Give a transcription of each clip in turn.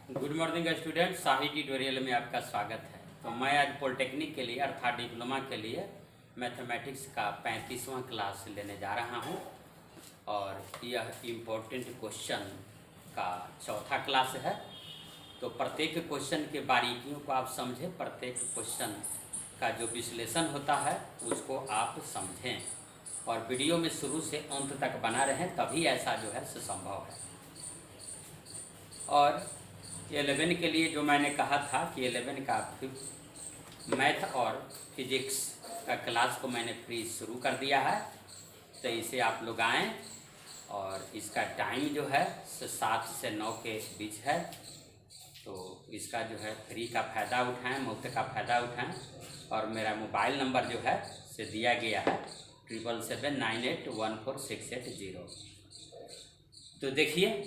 Good morning student, शाही tutorial में आपका स्वागत है। तो मैं आज पॉलिटेक्निक के लिए अर्थात डिप्लोमा के लिए मैथमेटिक्स का 35वां क्लास लेने जा रहा हूं और यह इम्पोर्टेंट क्वेश्चन का चौथा क्लास है। तो प्रत्येक क्वेश्चन के बारीकियों को आप समझें, प्रत्येक क्वेश्चन का जो विश्लेषण होता है उसको आप समझें और वीडियो में शुरू से अंत तक बना रहें, तभी ऐसा जो है संभव है। और 11 के लिए जो मैंने कहा था कि 11 का मैथ और फिजिक्स का क्लास को मैंने फ्री शुरू कर दिया है। तो इसे आप लोग आएँ और इसका टाइम जो है 7 से 9 के बीच है। तो इसका जो है फ्री का फ़ायदा उठाएं, मुफ्त का फ़ायदा उठाएं। और मेरा मोबाइल नंबर जो है से दिया गया है 7779814680। तो देखिए,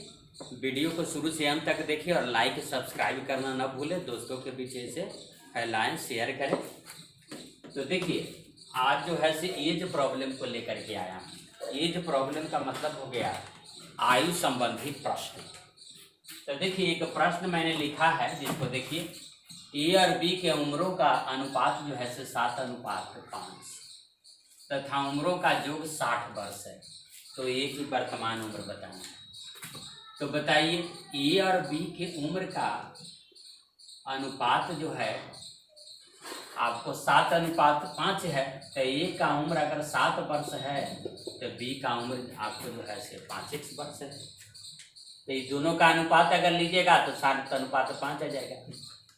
वीडियो को शुरू से अंत तक देखिए और लाइक सब्सक्राइब करना न भूलें। दोस्तों के बीच इसे फैलाएं, शेयर करें। तो देखिए, आज जो है से एज प्रॉब्लम को लेकर के आया हूँ। एज प्रॉब्लम का मतलब हो गया आयु संबंधी प्रश्न। तो देखिए, एक प्रश्न मैंने लिखा है जिसको देखिए, ए और बी के उम्रों का अनुपात जो है से 7:5 तथा उम्रों का योग 60 वर्ष है। तो ए की वर्तमान उम्र बताना है। तो बताइए, ए और बी के उम्र का अनुपात जो है आपको 7:5 है। तो ए का उम्र अगर 7 वर्ष है तो बी का उम्र आपको जो है से 5x वर्ष है। तो ये दोनों का अनुपात अगर लीजिएगा तो 7:5 आ जाएगा।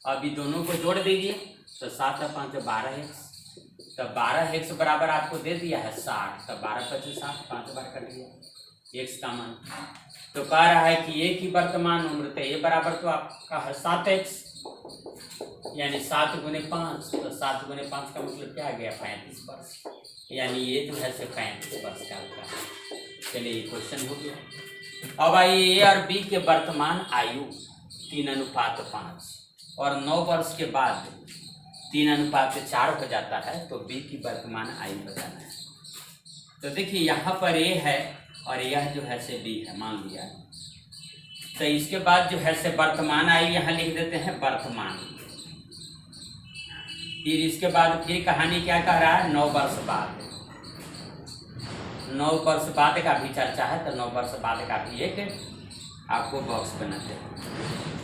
अभी दोनों को जोड़ दीजिए तो 7 और 5 12x। तो 12x बराबर आपको दे दिया है 60। तो 12 25 60, 5 बार कट गया x का मान। तो कह रहा है कि ए की वर्तमान उम्र, तो ए बराबर तो आपका है 7x, यानी 7 गुने 5। तो 7 गुने 5 का मतलब क्या आ गया, 35 वर्ष। यानी ये जो है से 35 वर्ष का होता है। चलिए, ये क्वेश्चन हो गया। अब आइए, ए और बी के वर्तमान आयु 3:5 और 9 वर्ष के बाद 3:4 हो जाता है। तो बी की वर्तमान आयु बताना है। तो देखिए, यहाँ पर ए है और यह जो है से बी है, मान लिया। तो इसके बाद जो है से वर्तमान आयु यहाँ लिख देते हैं वर्तमान। फिर इसके बाद फिर कहानी क्या कह रहा है, 9 वर्ष बाद। 9 वर्ष बाद का भी चर्चा है। तो 9 वर्ष बाद का भी एक आपको बॉक्स बनाते हैं।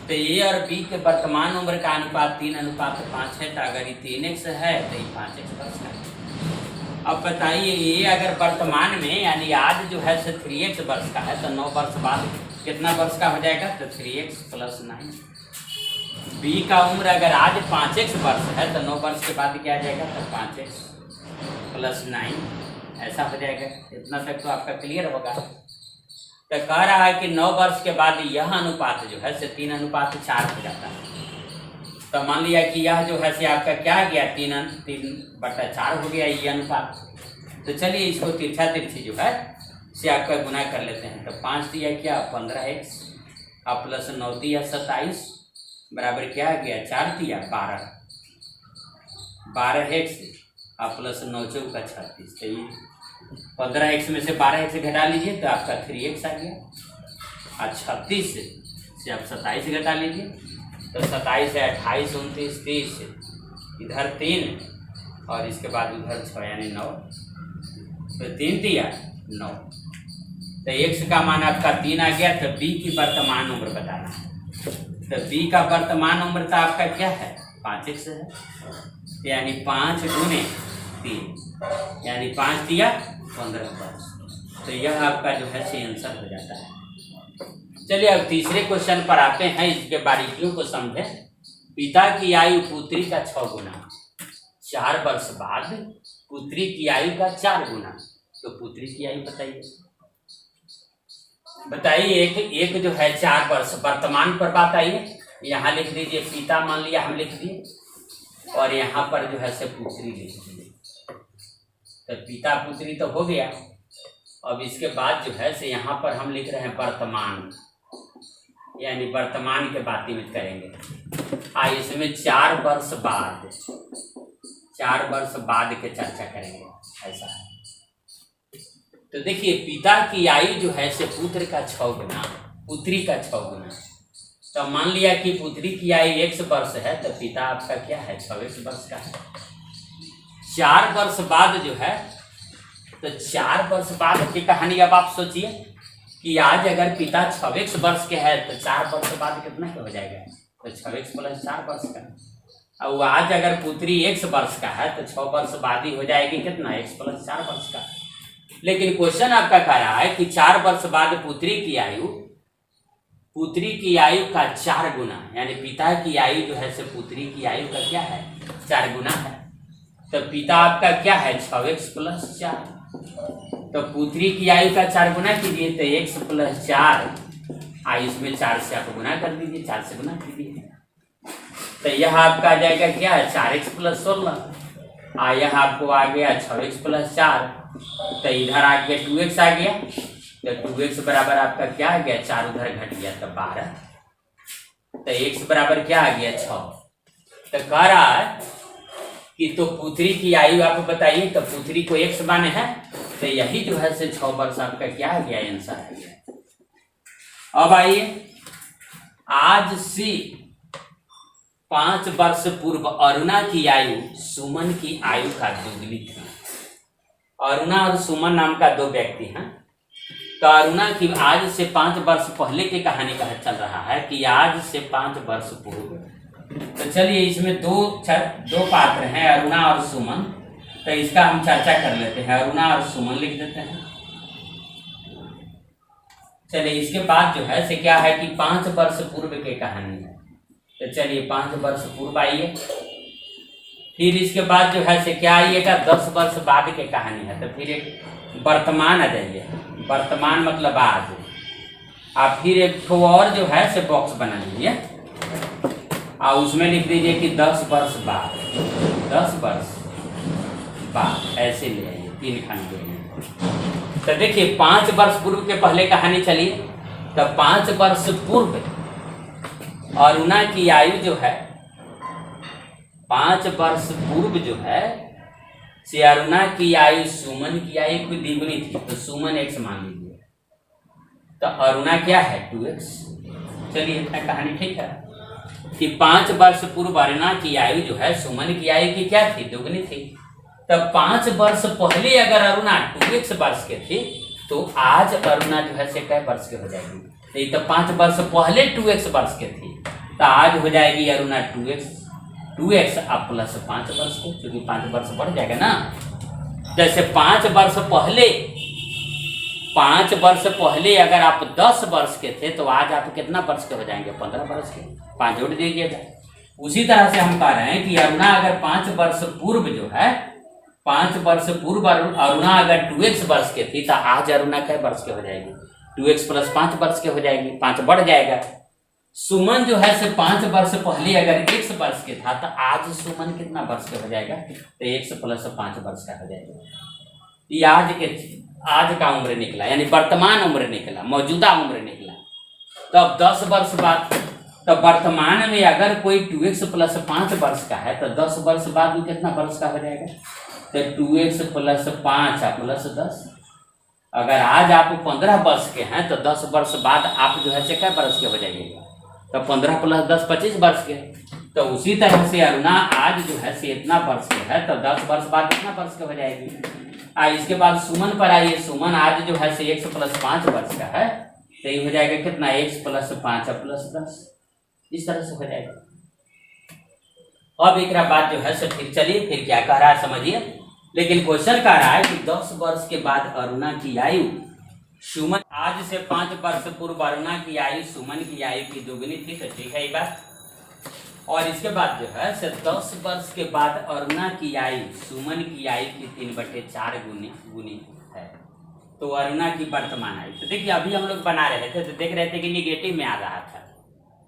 तो ए और बी के वर्तमान उम्र का अनुपात 3:5 है। तो अगर ये 3x है तो ये 5x वर्ष है। अब बताइए, ये अगर वर्तमान में यानी आज जो है से 3x वर्ष का है तो 9 वर्ष बाद कितना वर्ष का हो जाएगा, तो 3x + 9। बी का उम्र अगर आज 5x वर्ष है तो 9 वर्ष के बाद क्या आ जाएगा, तो 5x + 9 ऐसा हो जाएगा। इतना तक तो आपका क्लियर होगा। तो कह रहा है कि 9 वर्ष के बाद यह अनुपात जो है से 3:4 हो जाता है। तो मान लिया कि यह जो है से आपका क्या आ गया, 3/4 हो गया ये अनुपात। तो चलिए, इसको तिरछा तिरछी जो है से आपका गुना कर लेते हैं। तो 5 दिया क्या, 15x और + 9 दिया 27 बराबर क्या आ गया, 4 दिया 12। 12x और + 9 × 4 = 36। तो ये 15x में से 12x घटा लीजिए तो आपका 3x आ गया। और 36 से आप 27 घटा लीजिए तो 27 है 28 29 30, इधर 3 और इसके बाद उधर 6 यानी 9। तो 3 दिया 9। तो x का मान आपका 3 आ गया। तो b की वर्तमान उम्र बताना है। तो b का वर्तमान उम्र तो आपका क्या है, 5x है। यानी 5 गुने 3 यानी 5 दिया 15 वर्ष। तो यह आपका जो है से आंसर हो जाता है। चलिए, अब तीसरे क्वेश्चन पर आते हैं। इसके बारीकियों को समझें। पिता की आयु पुत्री का 6 गुना, 4 वर्ष बाद पुत्री की आयु का 4 गुना। तो पुत्री की आयु बताइए। एक जो है 4 वर्ष वर्तमान पर बात आई है। यहाँ लिख दीजिए पिता, मान लिया हम लिख दिए, और यहाँ पर जो है से पुत्री लिख दीजिए। तो पिता पुत्री तो हो गया। अब इसके बाद जो है से यहाँ पर हम लिख रहे हैं वर्तमान, यानी वर्तमान के बातचीत करेंगे। इसमें 4 वर्ष बाद, 4 वर्ष बाद के चर्चा करेंगे, ऐसा है। तो देखिए, पिता की आयु जो है से पुत्र का 6 गुना, पुत्री का 6 गुना। तो मान लिया कि पुत्री की आयु 1 वर्ष है, तो पिता आपका क्या है 26 वर्ष का है। 4 वर्ष बाद जो है, तो 4 वर्ष बाद की कहानी अब आप सोचिए कि आज अगर पिता 26 वर्ष के है तो 4 वर्ष बाद कितना हो जाएगा, तो 26 + 4 वर्ष का। और आज अगर पुत्री 1 वर्ष का है तो 6 वर्ष बाद ही हो जाएगी कितना, 1 + 4 वर्ष का। लेकिन क्वेश्चन आपका कह रहा है कि 4 वर्ष बाद पुत्री की आयु का 4 गुना, यानी पिता की आयु जो है से पुत्री की आयु का क्या है 4 गुना है। तो पिता आपका क्या है 6x + 4, तो पुत्री की आयु का 4 गुना कीजिए तो x + 4, इसमें 4 से आप गुना कर दीजिए, 4 से गुना कीजिए तो यह आपका आ जाएगा क्या है 4x + 16, यह आपको आ गया 6x + 4, तो इधर आ गया 2x आ गया, तो 2x बराबर आपका क्या आ गया, 4 उधर घट गया तो 12, तो x बराबर क्या आ गया 6। तो कह रहा है कि तो पुत्री की आयु आप बताइए, तो पुत्री को x माने है, तो यही जो है से 6 वर्ष आपका क्या आ गया, आंसर आ गया। अब आइए, आज से 5 वर्ष पूर्व अरुणा की आयु सुमन की आयु का दोगुनी थी। अरुणा और सुमन नाम का 2 व्यक्ति हैं। तो अरुणा की आज से 5 वर्ष पहले की कहानी का चल रहा है कि आज से 5 वर्ष पूर्व। तो चलिए इसमें दो पात्र हैं, अरुणा और सुमन, तो इसका हम चर्चा कर लेते हैं। अरुणा और सुमन लिख देते हैं। चलिए इसके बाद जो है से क्या है कि 5 वर्ष पूर्व की कहानी है। तो चलिए 5 वर्ष पूर्व आइए, फिर इसके बाद जो है से क्या आइएगा 10 वर्ष बाद की कहानी है। तो फिर एक वर्तमान आ जाइए, वर्तमान मतलब आज, आप फिर एक तो और जो है से बॉक्स बना लीजिए और उसमें लिख दीजिए कि 10 वर्ष बाद, 10 वर्ष बाद, ऐसे ले आइए 3 खंड ले। तो देखिए 5 वर्ष पूर्व के पहले कहानी चलिए। तो 5 वर्ष पूर्व अरुणा की आयु जो है, 5 वर्ष पूर्व जो है से अरुणा की आयु सुमन की आयु की द्विगुनी थी, तो सुमन x मान लीजिए, तो अरुणा क्या है 2x। चलिए इतना कहानी ठीक है कि 5 वर्ष पूर्व अरुणा की आयु जो है सुमन की आयु की क्या थी, दोगुनी थी। तब 5 वर्ष पहले अगर अरुणा 2x वर्ष के थी, तो आज अरुणा जो है से कै वर्ष के हो जाएगी, नहीं तो 5 वर्ष पहले 2x वर्ष के थी, तो आज हो जाएगी अरुणा 2x आप प्लस 5 वर्ष को, क्योंकि 5 वर्ष बढ़ जाएगा ना। जैसे 5 वर्ष पहले अगर आप 10 वर्ष के थे, तो आज आप कितना वर्ष के हो जाएंगे, 15 वर्ष के, 5 जोड़ दीजिएगा। उसी तरह से हम कह रहे हैं कि अरुणा अगर 5 वर्ष पूर्व जो है, 5 वर्ष पूर्व अरुणा अगर 2x वर्ष के थी, तो आज अरुणा कै वर्ष के हो जाएगी, 2x + 5 वर्ष के हो जाएगी, 5 बढ़ जाएगा। सुमन जो है से 5 वर्ष पहले अगर 1 वर्ष के था, तो आज सुमन कितना वर्ष के हो जाएगा, तो 1 + 5 वर्ष का हो जाएगा। ये आज का उम्र निकला, यानी वर्तमान उम्र निकला, मौजूदा उम्र निकला। तो अब 10 वर्ष बाद, तो वर्तमान में अगर कोई 2x + 5 वर्ष का है, तो 10 वर्ष बाद वो कितना वर्ष का हो जाएगा, तो 2x + 5 + 10। अगर आज आप 15 वर्ष के हैं, तो 10 वर्ष बाद आप जो है से क्या वर्ष के हो जाइएगा, तो 15 + 10 25 वर्ष के। तो उसी तरह से अरुणा आज जो है से इतना वर्ष के है, तो 10 वर्ष बाद कितना वर्ष के हो जाएगी। इसके बाद सुमन पर आइए, सुमन आज जो है से 1 + 5 वर्ष का है, तो ये हो जाएगा कितना, x + 5 + 10, इस तरह से हो जाएगा। अब एक बात जो है से फिर चलिए फिर क्या कह रहा है समझिए। लेकिन क्वेश्चन कह रहा है कि 10 वर्ष के बाद अरुणा की आयु सुमन, आज से 5 वर्ष पूर्व अरुणा की आयु सुमन की आयु की दोगुनी थी, तो ठीक है ये बात। और इसके बाद जो है से 10 वर्ष के बाद अरुणा की आयु सुमन की आयु की 3/4 गुनी है, तो अरुणा की वर्तमान आयु। तो देखिए अभी हम लोग बना रहे थे, तो देख रहे थे कि निगेटिव में आ रहा था,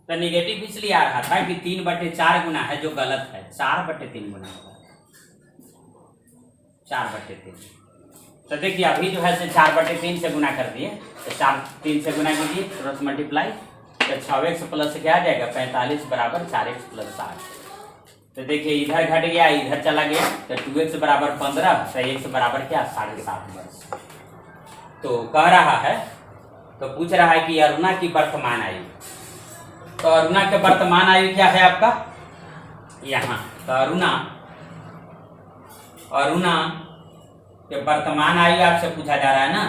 तो निगेटिव इसलिए आ रहा था कि 3/4 गुना है, जो गलत है, 4/3 गुना होगा, 4/3। तो देखिए अभी जो है से 4/3 से गुना कर दिए, तो 3 से गुना कीजिए, क्रॉस मल्टीप्लाई, तो 6x प्लस क्या आ जाएगा 45 बराबर 4x + 60। तो देखिए इधर घट गया, इधर चला गया, तो 2x बराबर 15, तो x बराबर क्या 7.5 वर्ष। तो कह रहा है, तो पूछ रहा है कि अरुणा की वर्तमान आयु, तो अरुणा के वर्तमान आयु क्या है आपका यहाँ, तो अरुणा के वर्तमान आयु आपसे पूछा जा रहा है ना,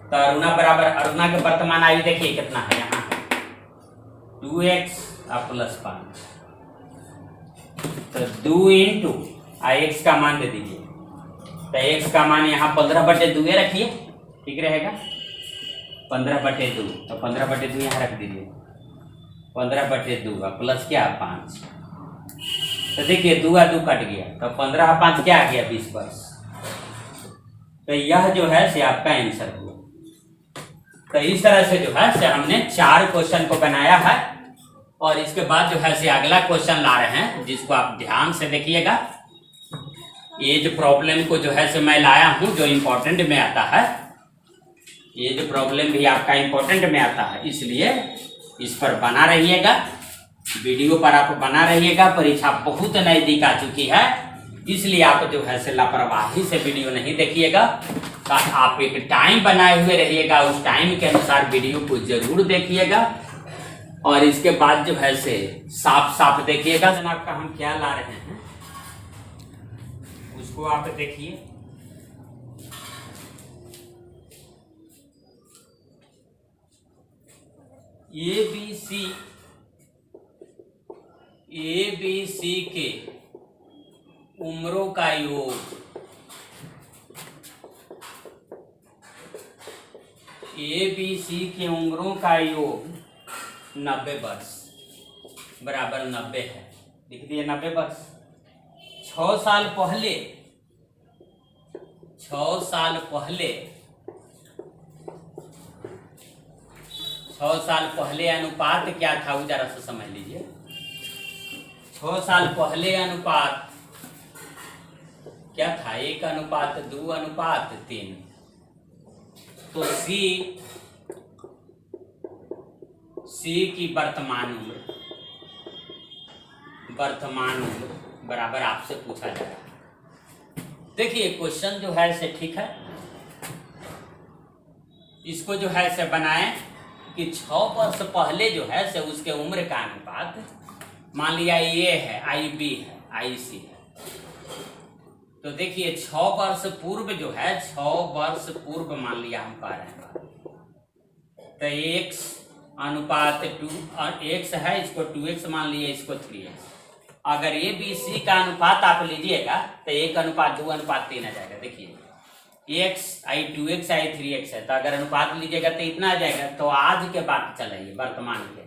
तो अरुणा बराबर अरुणा के वर्तमान आयु देखिए कितना है यहाँ 2x प्लस 5, तो 2 इंटू x का मान दे दीजिए, तो x का मान यहाँ 15/2 रखिए, ठीक रहेगा 15/2, तो 15/2 यहाँ रख दीजिए 15/2 प्लस क्या 5, तो देखिए 2 2 कट गया, तो 15 5 क्या आ गया 20 वर्ष। तो यह जो है से आपका आंसर हुआ। तो इस तरह से जो है से हमने 4 क्वेश्चन को बनाया है, और इसके बाद जो है से अगला क्वेश्चन ला रहे हैं जिसको आप ध्यान से देखिएगा। ये जो प्रॉब्लम को जो है से मैं लाया हूं जो इम्पोर्टेंट में आता है, ये जो प्रॉब्लम भी आपका इम्पोर्टेंट में आता है, इसलिए इस पर बना रहिएगा, वीडियो पर आप बना रहिएगा। परीक्षा बहुत नजदीक आ चुकी है, इसलिए आप जो है से लापरवाही से वीडियो नहीं देखिएगा। आप एक टाइम बनाए हुए रहिएगा, उस टाइम के अनुसार वीडियो को जरूर देखिएगा, और इसके बाद जो है से साफ साफ देखिएगा जनाब का हम क्या ला रहे हैं उसको आप देखिए। ABC के उम्रों का योग, ABC के उम्रों का योग 90 वर्ष बराबर 90 है, लिख दिए 90 वर्ष। 6 साल पहले 6 साल पहले अनुपात क्या था वो जरा से समझ लीजिए। 6 साल पहले अनुपात क्या था, 1:2:3। तो C की वर्तमान उम्र बराबर आपसे पूछा जाएगा। देखिए क्वेश्चन जो है से ठीक है, इसको जो है से बनाए कि 6 वर्ष पहले जो है से उसके उम्र का अनुपात, मान लिया ये है IB है IC है, तो देखिए 6 वर्ष पूर्व जो है 6 वर्ष पूर्व मान लिया हम कह रहे हैं, तो x अनुपात 2x है, इसको 2x मान लिए, इसको 3x। अगर ABC का अनुपात आप लीजिएगा तो 1:2:3 आ जाएगा। देखिए x आई 2x आई 3x है, तो अगर अनुपात लीजिएगा तो इतना आ जाएगा। तो आज के बात चलाइए वर्तमान के,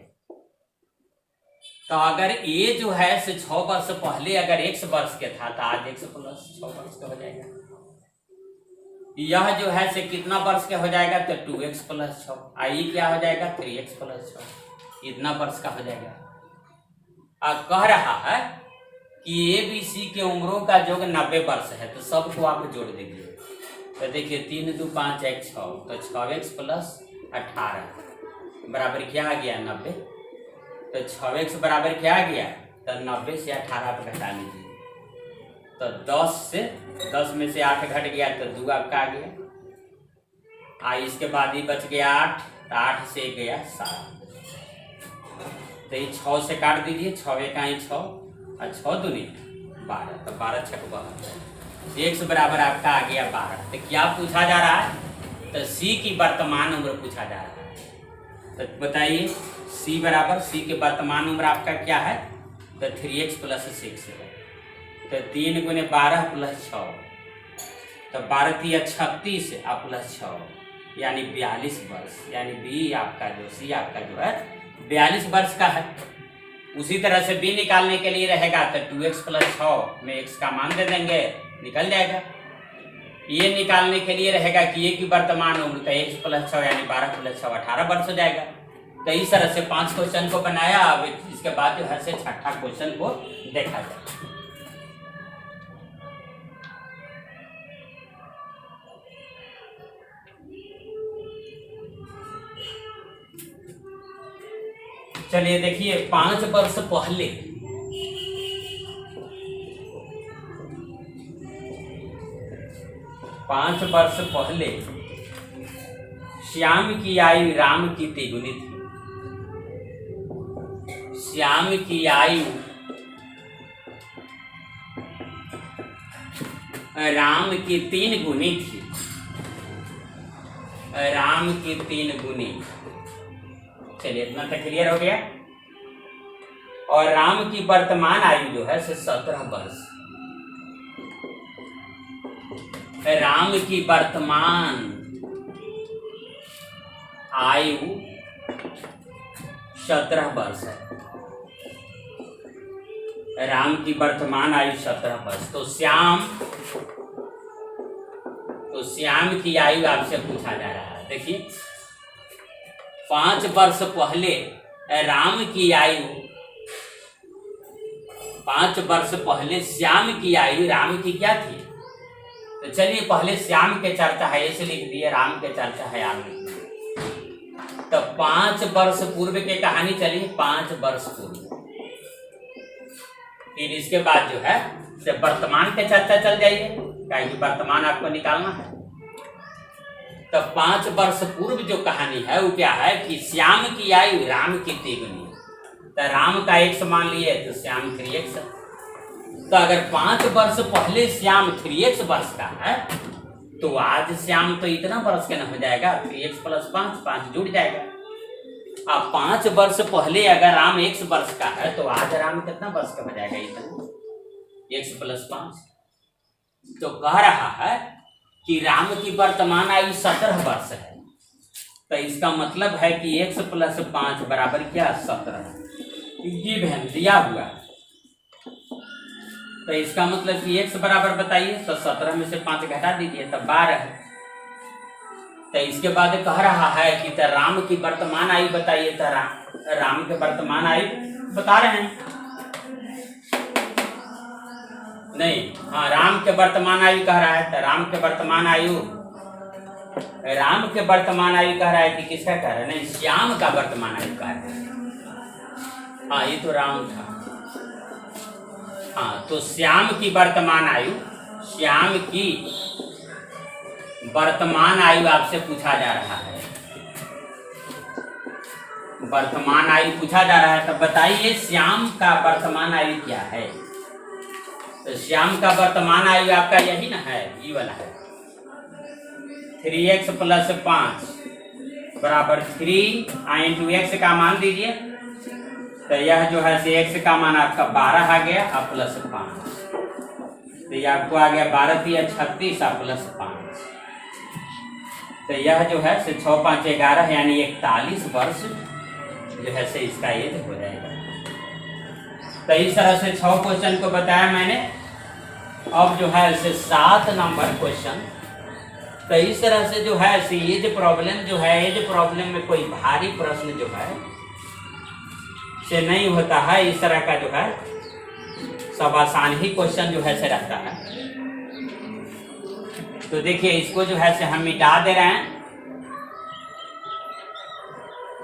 तो अगर ये जो है से 6 वर्ष पहले अगर x वर्ष के था तो आज x प्लस 6 वर्ष का हो जाएगा। यह जो है से कितना वर्ष के हो जाएगा, तो 2x प्लस 6, आई क्या हो जाएगा 3x प्लस 6, इतना वर्ष का हो जाएगा। अब कह रहा है कि ABC के उम्रों का योग 90 वर्ष है, तो सबको आप जोड़ दीजिए। तो देखिए 3 2 5 1 6, तो 6x प्लस 18 बराबर क्या आ गया 90। तो 6x बराबर क्या आ गया, तो 90 से 18 आप घटा लीजिए, तो 10 में से 8 घट गया तो 2 आपका आ गया। इसके बाद ही बच गया 8, तो 8 से गया 7, तो ये 6 से काट दीजिए, 6 1 6 और 6 दूनी 12, तो 12 6 12, x बराबर आपका आ गया 12। तो क्या पूछा जा रहा है, तो C की वर्तमान उम्र पूछा जा रहा है। तो बताइए C बराबर, C के वर्तमान उम्र आपका क्या है, तो 3x प्लस 6 है, तो 3 गुने 12 प्लस 6, तो 12 3 36 और प्लस 6 यानी 42 वर्ष, यानी B आपका जो C आपका जो है 42 वर्ष का है। उसी तरह से B निकालने के लिए रहेगा तो 2x प्लस 6 में x का मान दे देंगे, निकल जाएगा। ये निकालने के लिए रहेगा कि ये की वर्तमान उम्र, तो x प्लस 6 यानी 12 प्लस 6 18 वर्ष हो जाएगा। तो इस तरह से 5 क्वेश्चन को बनाया। अब इसके बाद जो है से 6ठा क्वेश्चन को देखा जाए। चलिए देखिए 5 वर्ष पहले श्याम की आयु राम की तिगुनी थी। श्याम की आयु राम की 3 गुनी थी। राम की 3 गुनी। चलिए इतना तक क्लियर हो गया। और राम की वर्तमान आयु जो है 17 वर्ष। राम की वर्तमान आयु 17 वर्ष है। राम की वर्तमान आयु 17 वर्ष। तो श्याम की आयु आपसे पूछा जा रहा है। देखिए 5 वर्ष पहले राम की आयु, 5 वर्ष पहले श्याम की आयु राम की क्या थी? तो चलिए पहले श्याम के चर्चा है ऐसे लिख दिए, राम के चर्चा है आप लिख दिए। तो 5 वर्ष पूर्व की कहानी चलिए, 5 वर्ष पूर्व। फिर इसके बाद जो है से वर्तमान के चर्चा चल जाइए, क्योंकि वर्तमान आपको निकालना है। तो 5 वर्ष पूर्व जो कहानी है वो क्या है कि श्याम की आयु राम की 3 गुनी। तो राम का 1 मान लिए तो श्याम 3x। तो अगर 5 वर्ष पहले श्याम 3x वर्ष का है तो आज श्याम तो इतना वर्ष का न हो जाएगा, 3x + 5, 5 जुड़ जाएगा। अब 5 वर्ष पहले अगर राम 1 वर्ष का है तो आज राम कितना वर्ष का हो जाएगा? इतना, x + 5। तो कह रहा है कि राम की वर्तमान आयु 17 वर्ष है। तो इसका मतलब है कि x + 5 बराबर क्या? 17। गिवन दिया हुआ। तो इसका मतलब कि x बराबर बताइए, तो 17 में से 5 घटा दीजिए तब 12 है। तो इसके बाद कह रहा है कि तो राम की वर्तमान आयु बताइए। तो राम के वर्तमान आयु बता रहे हैं नहीं, हाँ राम के वर्तमान आयु कह रहा है। तो राम के वर्तमान आयु कह रहा है कि किसका कह रहा है? नहीं, श्याम का वर्तमान आयु कह रहा है। हाँ ये तो राम था। हाँ तो श्याम की वर्तमान आयु आपसे पूछा जा रहा है। वर्तमान आयु पूछा जा रहा है। तब बताइए श्याम का वर्तमान आयु क्या है? तो श्याम का वर्तमान आयु आपका यही ना है, ये वाला है। 3x + 5 बराबर 3 × x का मान दीजिए। तो यह जो है से x का मान आपका 12 आ गया और +5। तो यह आपको आ गया 12 × 36 और +5। तो यह जो है से 6 × 5 = 11 यानी 41 वर्ष जो है से इसका एज हो जाएगा। तो इस तरह से 6 क्वेश्चन को बताया मैंने। अब जो है से 7 नंबर क्वेश्चन। तो इस तरह से जो है से एज प्रॉब्लम में कोई भारी प्रश्न जो है से नहीं होता है। इस तरह का जो है सब आसान ही क्वेश्चन जो है से रहता है। तो देखिए इसको जो है से हम मिटा दे रहे हैं।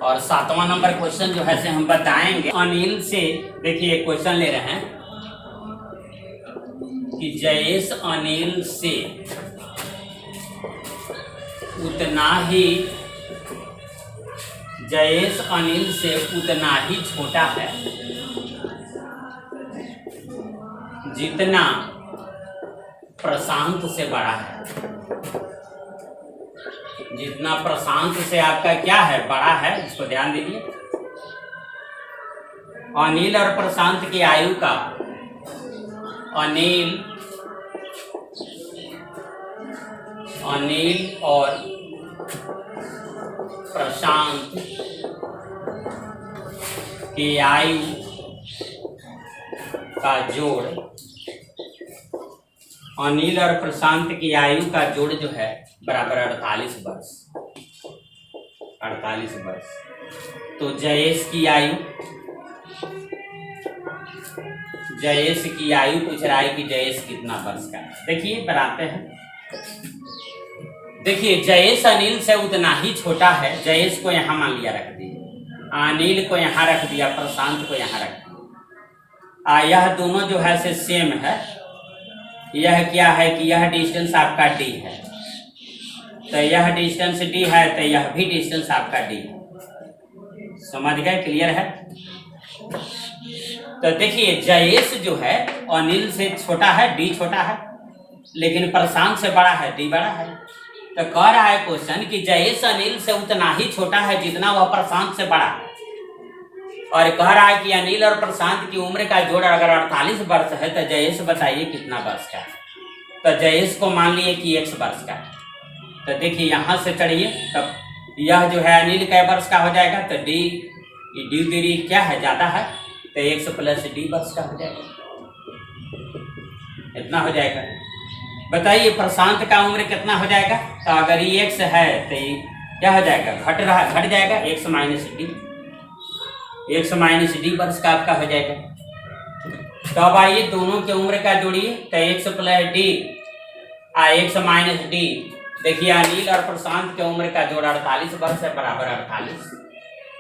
और 7वां नंबर क्वेश्चन जो है से हम बताएंगे अनिल से। देखिए क्वेश्चन ले रहे हैं कि जयेश अनिल से उतना ही छोटा है जितना प्रशांत से बड़ा है। जितना प्रशांत से आपका क्या है? बड़ा है। इसको ध्यान दीजिए। अनिल और प्रशांत की आयु का अनिल और प्रशांत की आयु का जोड़, अनिल और प्रशांत की आयु का जोड़ जो है बराबर 48 वर्ष। 48 वर्ष। तो जयेश की आयु पूछ रहा है कि जयेश कितना वर्ष का है। देखिए बनाते हैं। देखिए जयेश अनिल से उतना ही छोटा है। जयेश को यहाँ मान लिया, रख दिया। अनिल को यहाँ रख दिया, प्रशांत को यहाँ रख दिया। यह दोनों जो है से सेम है। यह क्या है कि यह डिस्टेंस आपका d है। तो यह डिस्टेंस d है तो यह भी डिस्टेंस आपका d है। समझ गए? क्लियर है? तो देखिए जयेश जो है अनिल से छोटा है, डी छोटा है, लेकिन प्रशांत से बड़ा है, डी बड़ा है। तो कह रहा है क्वेश्चन कि जयेश अनिल से उतना ही छोटा है जितना वह प्रशांत से बड़ा है, और कह रहा है कि अनिल और प्रशांत की उम्र का जोड़ अगर 48 वर्ष है तो जयेश बताइए कितना वर्ष का है। तो जयेश को मान लिए कि x वर्ष का है। तो देखिए यहाँ से चढ़िए, तब यह जो है अनिल कै वर्ष का हो जाएगा, तो डी डी क्या है, ज़्यादा है, तो x प्लस डी वर्ष का हो जाएगा, इतना हो जाएगा। बताइए प्रशांत का उम्र कितना हो जाएगा, तो अगर ये x है तो ये क्या हो जाएगा, घट जाएगा, x माइनस डी वर्ष का आपका हो जाएगा। तो अब आइए दोनों के उम्र का जोड़िए, तो x plus D x minus D. देखिए अनिल और प्रशांत के उम्र का जोड़ 48 वर्ष है, बराबर 48।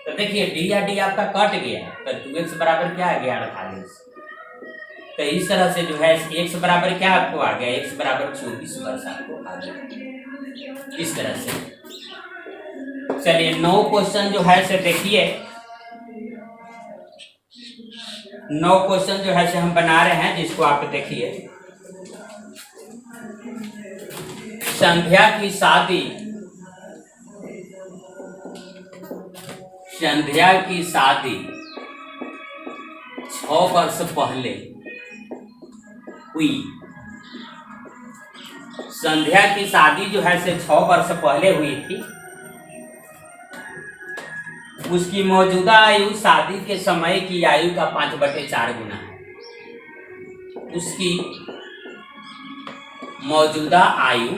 तो देखिए डी या डी आपका कट गया, तो 2x बराबर क्या आ गया, 48। तो इस तरह से जो है x बराबर क्या आपको आ गया, x बराबर 24 वर्ष आपको आ गया, इस तरह से। चलिए 9 क्वेश्चन जो है से देखिए, 9 क्वेश्चन जो है से हम बना रहे हैं, जिसको आप देखिए। संध्या की शादी 6 वर्ष पहले हुई। संध्या की शादी जो है से 6 वर्ष पहले हुई थी। उसकी मौजूदा आयु शादी के समय की आयु का 5/4 गुना है। उसकी मौजूदा आयु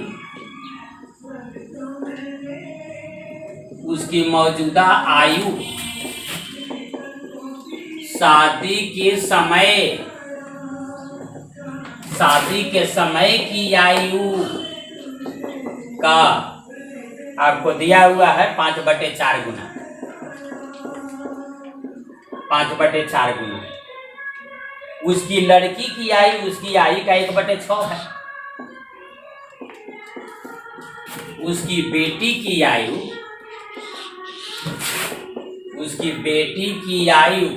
शादी के समय की आयु का आपको दिया हुआ है 5/4 गुना, 5/4 गुना। उसकी लड़की की आयु उसकी आयु का 1/6 है। उसकी बेटी की आयु उसकी बेटी की आयु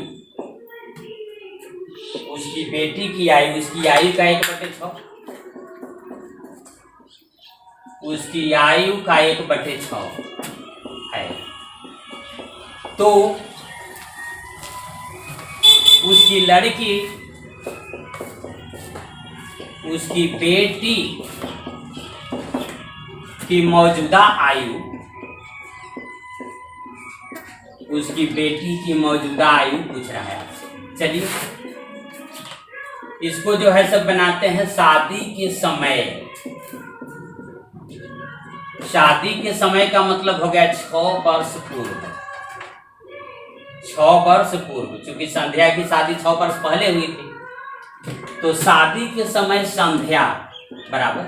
का 1/6, उसकी आयु का 1/6 है। तो उसकी लड़की उसकी बेटी की मौजूदा आयु पूछ रहा है आपसे। चलिए इसको जो है सब बनाते हैं शादी के समय का मतलब हो गया 6 वर्ष पूर्व। 6 वर्ष पूर्व, क्योंकि संध्या की शादी 6 वर्ष पहले हुई थी, तो शादी के समय संध्या बराबर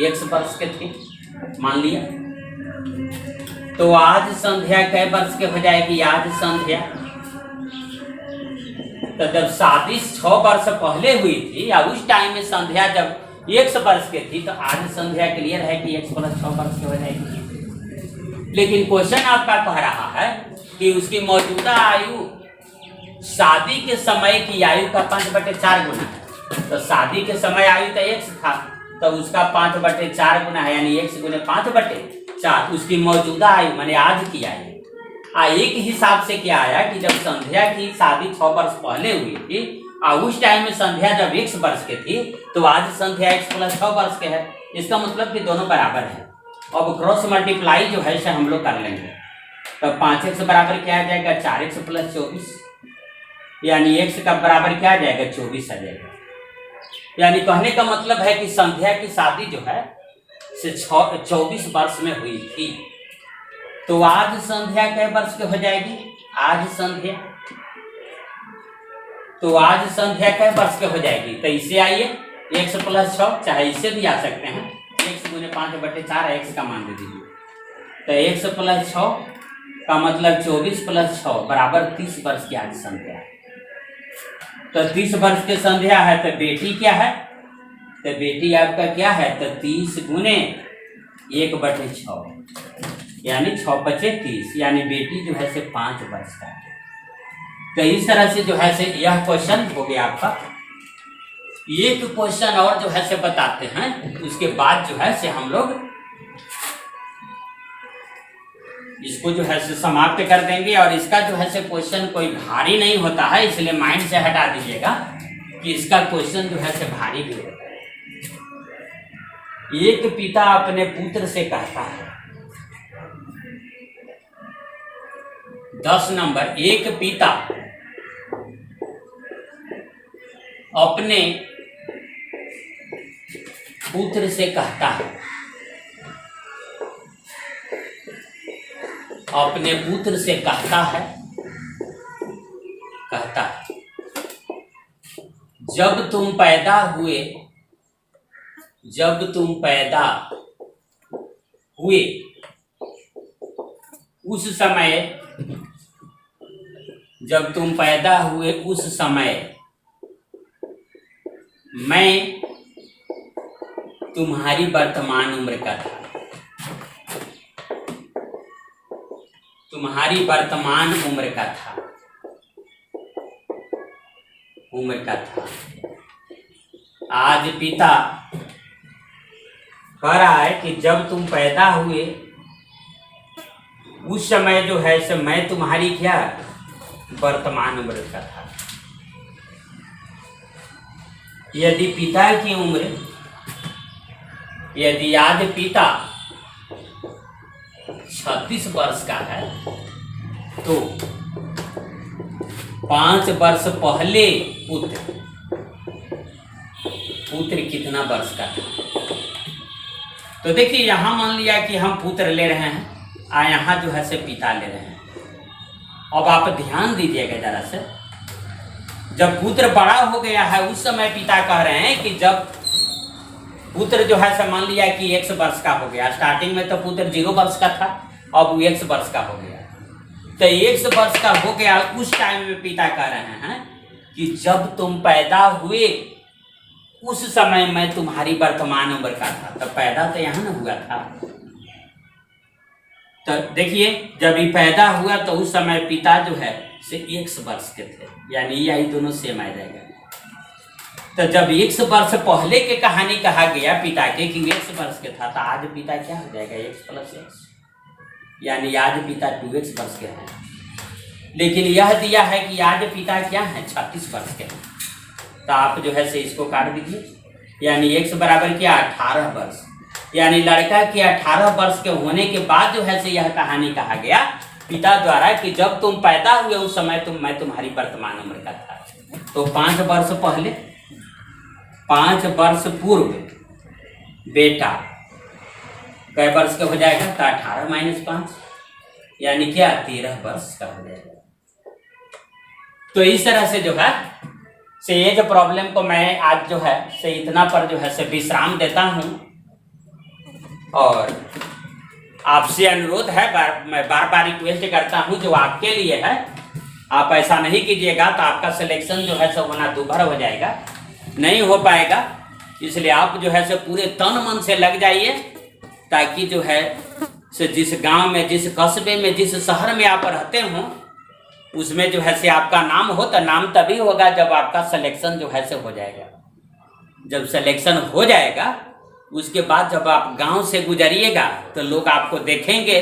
x वर्ष के थे, मान लिया। तो आज संध्या कै वर्ष के हो जाएगी, आज संध्या, तो जब शादी 6 वर्ष पहले हुई थी या उस टाइम में संध्या जब 1 वर्ष की थी, तो आज संध्या क्लियर है कि x + 6 वर्ष की हो जाएगी। लेकिन क्वेश्चन आपका कह रहा है कि उसकी मौजूदा आयु शादी के समय की आयु का 5/4 गुना है। तो शादी के समय आयु तो x था, तो उसका 5/4 गुना है, यानी x गुने 5/4। उसकी मौजूदा आयु माने आज की आयु। एक हिसाब से क्या आया कि जब संध्या की शादी 6 वर्ष पहले हुई थी और उस टाइम में संध्या जब 1 वर्ष की थी, तो आज संध्या x + 6 वर्ष के है। इसका मतलब कि दोनों बराबर है। अब क्रॉस मल्टीप्लाई जो है से हम लोग कर लेंगे, तो 5x बराबर क्या आ जाएगा, 4x + 24, यानी x का बराबर क्या आ जाएगा, 24 आ जाएगा। यानी कहने का मतलब है कि संध्या की शादी जो है से 24 वर्ष में हुई थी। तो आज संध्या कै वर्ष के हो जाएगी, आज संध्या कै वर्ष के हो जाएगी। तो इसे आइए x + 6, चाहे इससे भी आ सकते हैं, x गुने 5/4 x का मान दे दीजिए। तो x + 6 का मतलब 24 + 6 बराबर 30 वर्ष की आज संध्या है। तो 30 वर्ष की संध्या है, तो बेटी क्या है, तो बेटी आपका क्या है, तो 30 गुने 1/6, यानी 6 × 5 = 30, यानी बेटी जो है से 5 वर्ष का है। तो इस तरह से जो है से यह क्वेश्चन हो गया आपका। एक क्वेश्चन और जो है से बताते हैं, उसके बाद जो है से हम लोग इसको जो है से समाप्त कर देंगे। और इसका जो है से क्वेश्चन कोई भारी नहीं होता है, इसलिए माइंड से हटा दीजिएगा कि इसका क्वेश्चन जो है से भारी भी होता है। एक पिता अपने पुत्र से कहता है, 10 नंबर, एक पिता अपने पुत्र से कहता है, अपने पुत्र से कहता है, जब तुम पैदा हुए, उस समय, जब तुम पैदा हुए उस समय मैं तुम्हारी वर्तमान उम्र का था। तुम्हारी वर्तमान उम्र का था। आज पिता कह रहा है कि जब तुम पैदा हुए उस समय जो है से मैं तुम्हारी क्या वर्तमान उम्र का था। यदि पिता की उम्र, यदि आज पिता 36 वर्ष का है तो 5 वर्ष पहले पुत्र कितना वर्ष का था। तो देखिए यहाँ मान लिया कि हम पुत्र ले रहे हैं और यहाँ जो है से पिता ले रहे हैं। अब आप ध्यान दीजिएगा जरा से, जब पुत्र बड़ा हो गया है उस समय पिता कह रहे हैं कि जब पुत्र जो है से मान लिया कि 1 वर्ष का हो गया, स्टार्टिंग में तो पुत्र 0 वर्ष का था, अब वो 1 वर्ष का हो गया। तो 1 वर्ष का हो गया उस टाइम में पिता कह रहे हैं कि जब तुम पैदा हुए उस समय मैं तुम्हारी वर्तमान उम्र का था। तो पैदा तो यहाँ ना हुआ था। तो देखिए जब ये पैदा हुआ तो उस समय पिता जो है से 1 वर्ष के थे, यानी यही दोनों सेम आ जाएगा। तो जब 1 वर्ष पहले के कहानी कहा गया पिता के कि 1 वर्ष के था, तो आज पिता क्या हो जाएगा 1 + 1, यानी आज पिता 2x वर्ष के हैं। लेकिन यह दिया है कि आज पिता क्या है 36 वर्ष के हैं। तो आप जो है से इसको काट दीजिए, यानी x बराबर क्या 18 वर्ष, यानी लड़का के 18 वर्ष के होने के बाद जो है से यह कहानी कहा गया पिता द्वारा कि जब तुम पैदा हुए उस समय मैं तुम्हारी वर्तमान उम्र का था। तो 5 वर्ष पहले, 5 वर्ष पूर्व बेटा कै वर्ष का हो जाएगा, तो 18 - 5 यानी क्या 13 वर्ष का हो जाएगा। तो इस तरह से जो है से ये जो प्रॉब्लम को मैं आज जो है से इतना पर जो है से विश्राम देता हूँ। और आपसे अनुरोध है, मैं बार बार रिक्वेस्ट करता हूँ जो आपके लिए है, आप ऐसा नहीं कीजिएगा तो आपका सिलेक्शन जो है से होना दुभर हो जाएगा, नहीं हो पाएगा। इसलिए आप जो है से पूरे तन मन से लग जाइए, ताकि जो है से जिस गांव में, जिस कस्बे में, जिस शहर में आप रहते हो उसमें जो है से आपका नाम हो। तो नाम तभी होगा जब आपका सिलेक्शन जो है से हो जाएगा। जब सिलेक्शन हो जाएगा उसके बाद जब आप गांव से गुजरिएगा तो लोग आपको देखेंगे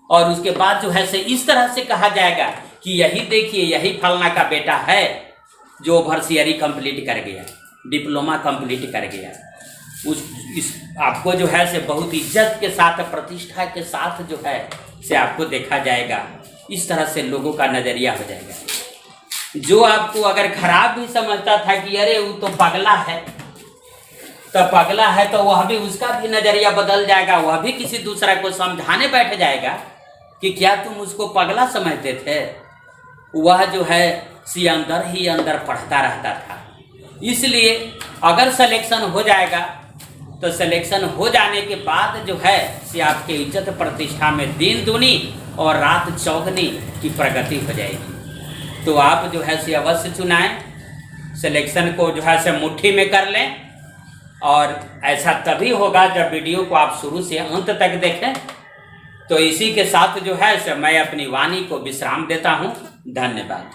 और उसके बाद जो है से इस तरह से कहा जाएगा कि यही देखिए, यही फलना का बेटा है जो ओवरसियरी कंप्लीट कर गया, डिप्लोमा कंप्लीट कर गया। आपको जो है से बहुत इज्जत के साथ, प्रतिष्ठा के साथ जो है से आपको देखा जाएगा। इस तरह से लोगों का नजरिया हो जाएगा। जो आपको अगर खराब भी समझता था कि अरे वो तो पगला है, तो पगला है, तो वह भी, उसका भी नजरिया बदल जाएगा। वह भी किसी दूसरा को समझाने बैठ जाएगा कि क्या तुम उसको पगला समझते थे। वह जो है सी अंदर ही अंदर पढ़ता रहता था। इसलिए अगर सिलेक्शन हो जाएगा तो सिलेक्शन हो जाने के बाद जो है से आपके इज्जत प्रतिष्ठा में दिन दूनी और रात चौगनी की प्रगति हो जाएगी। तो आप जो है से अवश्य चुनाएं, सिलेक्शन को जो है से मुट्ठी में कर लें। और ऐसा तभी होगा जब वीडियो को आप शुरू से अंत तक देखें। तो इसी के साथ जो है से मैं अपनी वाणी को विश्राम देता हूँ। धन्यवाद।